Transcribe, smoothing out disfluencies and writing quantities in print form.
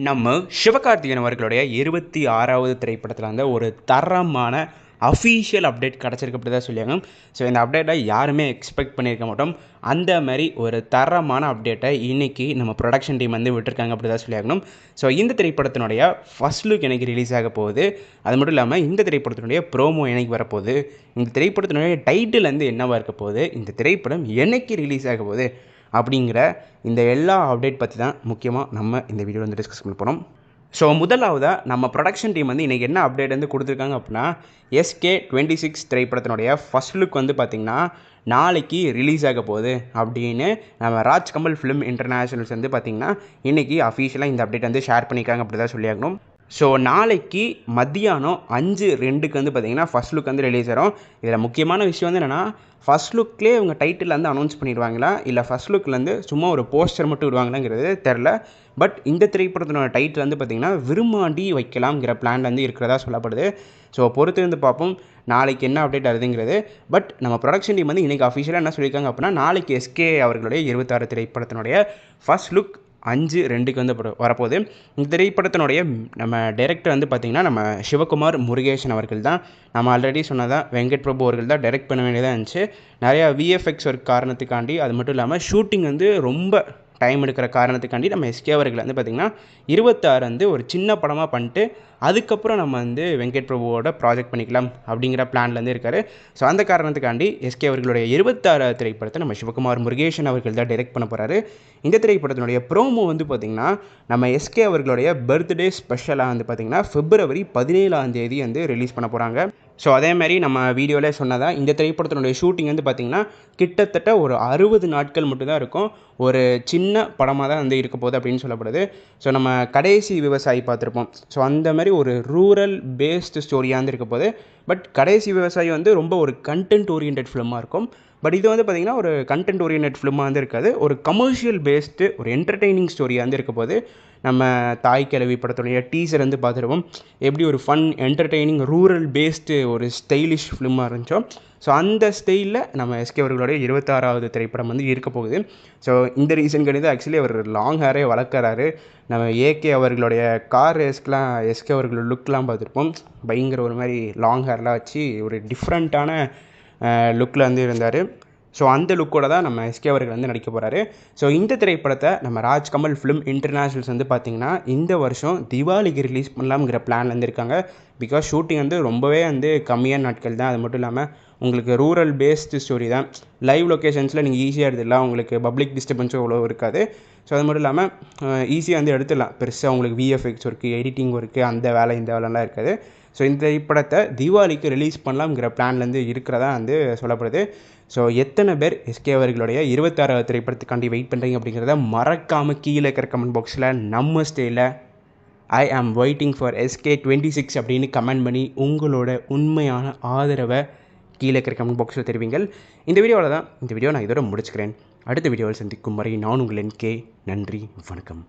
நம்ம சிவகார்த்திகேயன் அவர்களுடைய 26வது திரைப்படத்தில் வந்து ஒரு தரமான அஃபீஷியல் அப்டேட் கிடச்சிருக்கு அப்படி தான் சொல்லியாங்க. ஸோ இந்த அப்டேட்டை யாருமே எக்ஸ்பெக்ட் பண்ணியிருக்க மாட்டோம். அந்த மாதிரி ஒரு தரமான அப்டேட்டை இன்றைக்கி நம்ம ப்ரொடக்ஷன் டீம் வந்து விட்டுருக்காங்க அப்படி தான் சொல்லியாகணும். ஸோ இந்த திரைப்படத்தினுடைய ஃபர்ஸ்ட் லுக் எனக்கு ரிலீஸ் ஆக போகுது. அது மட்டும் இல்லாமல் இந்த திரைப்படத்தினுடைய ப்ரோமோ எனக்கு வரப்போகுது. இந்த திரைப்படத்தினுடைய டைட்டில் வந்து என்னவாக இருக்க போகுது, இந்த திரைப்படம் என்னைக்கு ரிலீஸ் ஆக போகுது அப்படிங்கிற இந்த எல்லா அப்டேட் பற்றி தான் முக்கியமாக நம்ம இந்த வீடியோவில் வந்து டிஸ்கஸ் பண்ண போகிறோம். ஸோ முதலாவதாக நம்ம ப்ரொடக்ஷன் டீம் வந்து இன்றைக்கி என்ன அப்டேட் வந்து கொடுத்துருக்காங்க அப்படின்னா, SK26 திரைப்படத்தினுடைய ஃபர்ஸ்ட் லுக் வந்து பார்த்திங்கன்னா நாளைக்கு ரிலீஸ் ஆக போகுது அப்படின்னு நம்ம ராஜ்கமல் ஃபிலிம் இன்டர்நேஷனல்ஸ் வந்து பார்த்திங்கன்னா இன்றைக்கி அஃபீஷியலாக இந்த அப்டேட் வந்து ஷேர் பண்ணியிருக்காங்க அப்படி தான் சொல்லியாகணும். ஸோ நாளைக்கு மத்தியானம் 5:02 வந்து பார்த்திங்கன்னா ஃபர்ஸ்ட் லுக் வந்து ரிலீஸ் ஆகும். இதில் முக்கியமான விஷயம் வந்து என்னென்னா, ஃபர்ஸ்ட் லுக்லேயே இவங்க டைட்டில் வந்து அனௌன்ஸ் பண்ணிடுவாங்களா, இல்லை ஃபர்ஸ்ட் லுக்லேருந்து சும்மா ஒரு போஸ்டர் மட்டும் விடுவாங்களாங்கிறது தெரில. பட் இந்த திரைப்படத்தினோட டைட்டில் வந்து பார்த்திங்கன்னா விரும்மாண்டி வைக்கலாம்ங்கிற பிளான் வந்து இருக்கிறதா சொல்லப்படுது. ஸோ பொறுத்து வந்து பார்ப்போம் நாளைக்கு என்ன அப்டேட் ஆகுதுங்கிறது. பட் நம்ம ப்ரொடக்ஷன் டீம் வந்து இன்றைக்கி அஃபிஷியலாக என்ன சொல்லியிருக்காங்க அப்படின்னா, நாளைக்கு SK அவர்களுடைய 26 திரைப்படத்தினுடைய ஃபர்ஸ்ட் லுக் 5:02 வந்து வரப்போகுது. இந்த திரைப்படத்தினுடைய நம்ம டைரக்டர் வந்து பார்த்திங்கன்னா நம்ம சிவகுமார் முருகேசன் அவர்கள் தான். நம்ம ஆல்ரெடி சொன்னதான் வெங்கட் பிரபு அவர்கள் தான் டைரக்ட் பண்ண வேண்டியதாக இருந்துச்சு. நிறையா VFX ஒர்க் காரணத்துக்காண்டி, அது மட்டும் இல்லாமல் ஷூட்டிங் வந்து ரொம்ப டைம் எடுக்கிற காரணத்துக்காண்டி நம்ம SK அவர்கள் வந்து பார்த்திங்கன்னா 26 வந்து ஒரு சின்ன படமாக பண்ணிட்டு அதுக்கப்புறம் நம்ம வந்து வெங்கட் பிரபுவோட ப்ராஜெக்ட் பண்ணிக்கலாம் அப்படிங்கிற பிளான்லேருந்து இருக்கார். ஸோ அந்த காரணத்துக்காண்டி SK அவர்களுடைய 26 திரைப்படத்தை நம்ம சிவகுமார் முருகேசன் அவர்கள் தான் டைரக்ட் பண்ண போகிறாரு. இந்த திரைப்படத்தினுடைய ப்ரோமோ வந்து பார்த்திங்கன்னா நம்ம SK அவர்களுடைய பர்த்டே ஸ்பெஷலாக வந்து பார்த்திங்கன்னா February 17 வந்து ரிலீஸ் பண்ண போகிறாங்க. ஸோ அதேமாதிரி நம்ம வீடியோவிலே சொன்னதான் இந்த திரைப்படத்தினுடைய ஷூட்டிங் வந்து பார்த்திங்கன்னா கிட்டத்தட்ட ஒரு 60 நாட்கள் மட்டும்தான் இருக்கும். ஒரு சின்ன படமாக தான் வந்து இருக்க போகுது அப்படின்னு சொல்லப்படுது. ஸோ நம்ம கடைசி விவசாயி பார்த்துருப்போம். ஸோ அந்த மாதிரி ஒரு ரூரல் பேஸ்டு ஸ்டோரியாக வந்து இருக்க போகுது. பட் கடைசி விவசாயி வந்து ரொம்ப ஒரு கண்டென்ட் ஓரியன்ட் ஃபிலிமாக இருக்கும். பட் இது வந்து பார்த்திங்கன்னா ஒரு கண்டென்ட் ஓரியன்ட் ஃபிலிமாக வந்து இருக்காது. ஒரு கமர்ஷியல் பேஸ்டு ஒரு என்டர்டெய்னிங் ஸ்டோரியாக வந்து இருக்க போது. நம்ம தாய் கிழவி படத்துடைய டீசர் வந்து பார்த்துருப்போம். எப்படி ஒரு ஃபன் என்டர்டெய்னிங் ரூரல் பேஸ்டு ஒரு ஸ்டைலிஷ் ஃபிலிமாக இருந்துச்சோ, ஸோ அந்த ஸ்டைலில் நம்ம SK அவர்களுடைய 26வது திரைப்படம் வந்து இருக்க போகுது. ஸோ இந்த ரீசன் கிடையாது, ஆக்சுவலி அவர் லாங் ஹேரே வளர்க்குறாரு. நம்ம AK அவர்களுடைய கார் ரேஸ்க்கெலாம் SK அவர்களோட லுக்லாம் பார்த்துருப்போம். பயங்கர ஒரு மாதிரி லாங் ஹேர்லாம் வச்சு ஒரு டிஃப்ரெண்ட்டான லுக்கில் வந்து இருந்தார். ஸோ அந்த லுக்கோட தான் நம்ம SK அவர்கள் வந்து நடிக்க போகிறாரு. ஸோ இந்த திரைப்படத்தை நம்ம ராஜ்கமல் ஃபிலிம் இன்டர்நேஷனல்ஸ் வந்து பார்த்திங்கன்னா இந்த வருஷம் தீபாவளிக்கு ரிலீஸ் பண்ணலாம்ங்கிற பிளான் வந்து இருக்காங்க. பிகாஸ் ஷூட்டிங் வந்து ரொம்பவே வந்து கம்மியான நாட்கள் தான். அது மட்டும் இல்லாமல் உங்களுக்கு ரூரல் பேஸ்டு ஸ்டோரி தான். லைவ் லொக்கேஷன்ஸில் நீங்கள் ஈஸியாக எடுத்துடலாம். உங்களுக்கு பப்ளிக் டிஸ்டர்பன்ஸும் அவ்வளோ இருக்காது. ஸோ அது மட்டும் இல்லாமல் ஈஸியாக வந்து எடுத்துடலாம். பெருசாக உங்களுக்கு VFX ஒர்க்கு, எடிட்டிங் ஒர்க்கு, அந்த வேலை இந்த வேலைலாம் இருக்காது. ஸோ இந்த திரைப்படத்தை தீபாவளிக்கு ரிலீஸ் பண்ணலாம்ங்கிற பிளான்லேருந்து இருக்கிறதா வந்து சொல்லப்படுது. ஸோ எத்தனை பேர் SK அவர்களுடைய 26வது திரைப்படத்துக்காண்டி வெயிட் பண்ணுறீங்க அப்படிங்கிறத மறக்காமல் கீழே இருக்கிற கமெண்ட் பாக்ஸில் நம்ம ஸ்டைலில் I am waiting for SK26 அப்படின்னு கமெண்ட் பண்ணி உங்களோட உண்மையான ஆதரவை கீழே இருக்கிற கமெண்ட் பாக்ஸில் தெரிவிங்கள். இந்த வீடியோவில் தான் இந்த வீடியோ நான் இதோட முடிச்சுக்கிறேன். அடுத்த வீடியோவில் சந்திக்கும் வரை நான் உங்கள் NK. நன்றி, வணக்கம்.